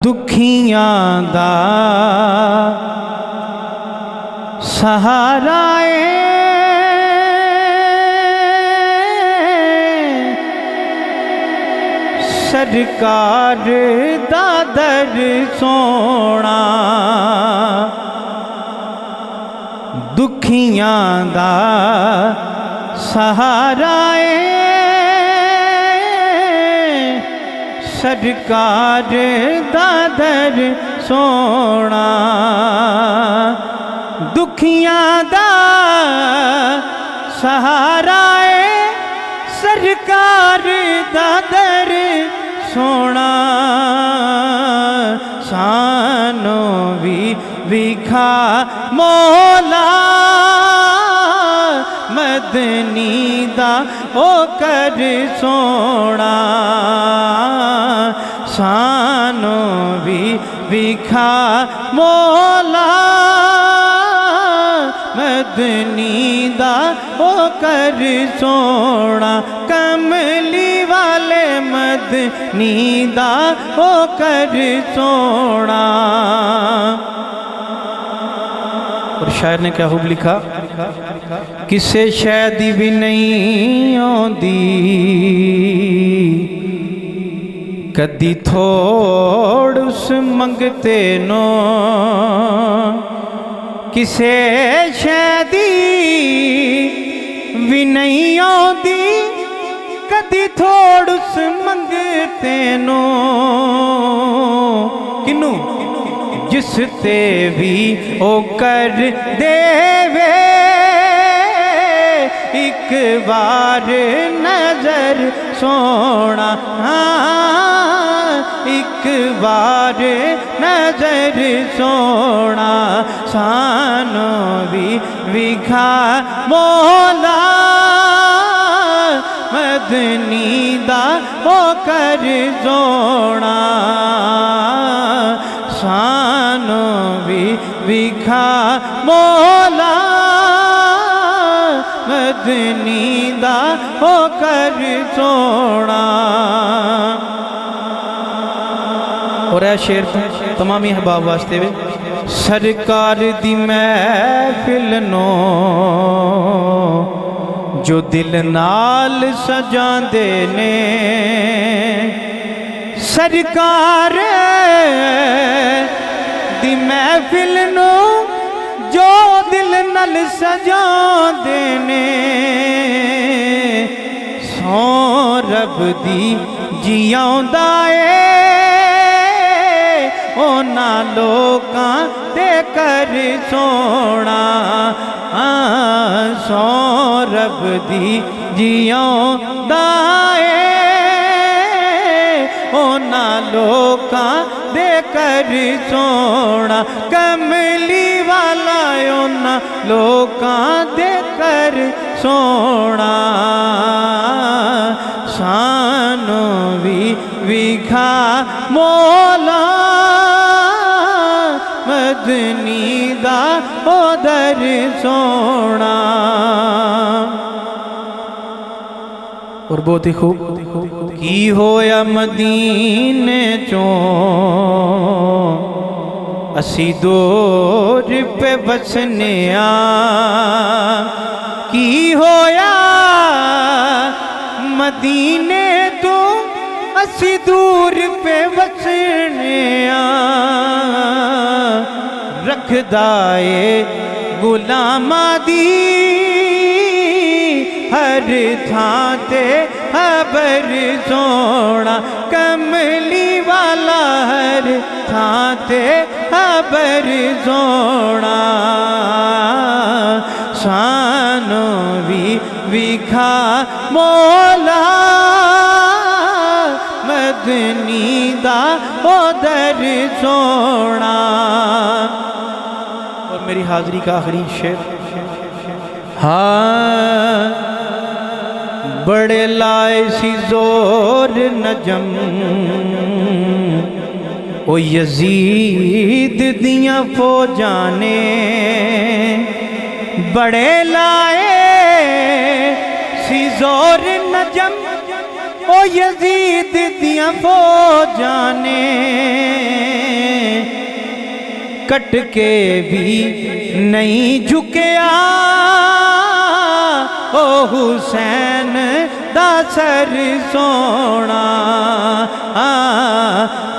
दुखियां दा सहारा सरकार दा दर सोना। दुखियां दा सहारा सरकार दा दर सोना। दुखियां दा सहारा सरकार दा दर सोना। सानू भी विखा मौला मदनी दा ओ कर सोना। सानू भी विखा मौला मदनी दा ओ कर सोना। कमली वाले मदनी दा ओ कर सोना। और शायर ने क्या खूब लिखा, किसे शायद भी नहीं आंदी कदी थोड़ उस मंगते नो। किसे शायद भी नहीं आंदी कदी थोड़ उस मंगते नो। किनू जिस ते भी ओ कर देवे एक बार नजर सोना। एक बार नजर सोना। सानू भी विखा मौला मदनी दा ओ कर सोना। सानू भी विखा मौला मदनी दा ओ कर सोना। और ऐ शेर तमाम ही अहबाब वास्ते वे। सरकार दी महफिल नो जो दिल नाल सजांदे ने। सरकार दी महफिल नो जो दिल नाल सजांदे ने। सौ रब दी जियाउंदा ओना लोकां दे कर सोना। सौ रब दी जियाउंदा ओना लोकां दे कर सोना। कमली वाला ओना लोकां दे कर सोना। सानू भी विखा मौला मदनी दा ओ दर सोना। और बहुत ही खूब, की होया मदीने चों असी दूर पे बसने आ। की होया मदीने तो असी दूर पे बसने आ। रखदाए गुलामा दी हर थां ते खबर सोना। कमली वाला हर थां ते खबर सोना। सानू भी विखा मौला मदनी दा ओ दर सोना। और मेरी हाजिरी का आखिरी शेर। हाँ बड़े लाए सी जोर नजम ओ यजीद दियां फौजां ने। बड़े लाए सी जोर नजम ओ यजीद दियां फौजां ने कट के भी नहीं झुकिया ओ हुसैन दा सर सोना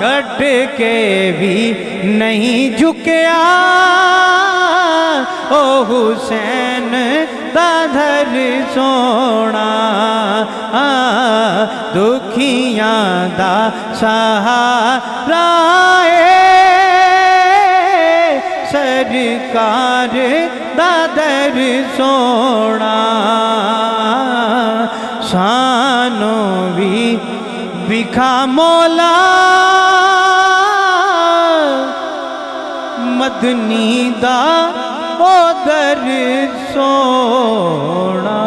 कट के भी नहीं झुकिया ओ हुसैन दा धर सोना दुखियां दा सहारा सरकार दादर सोना सानो भी बिखा मौला मदनी दा ओ दर सोना।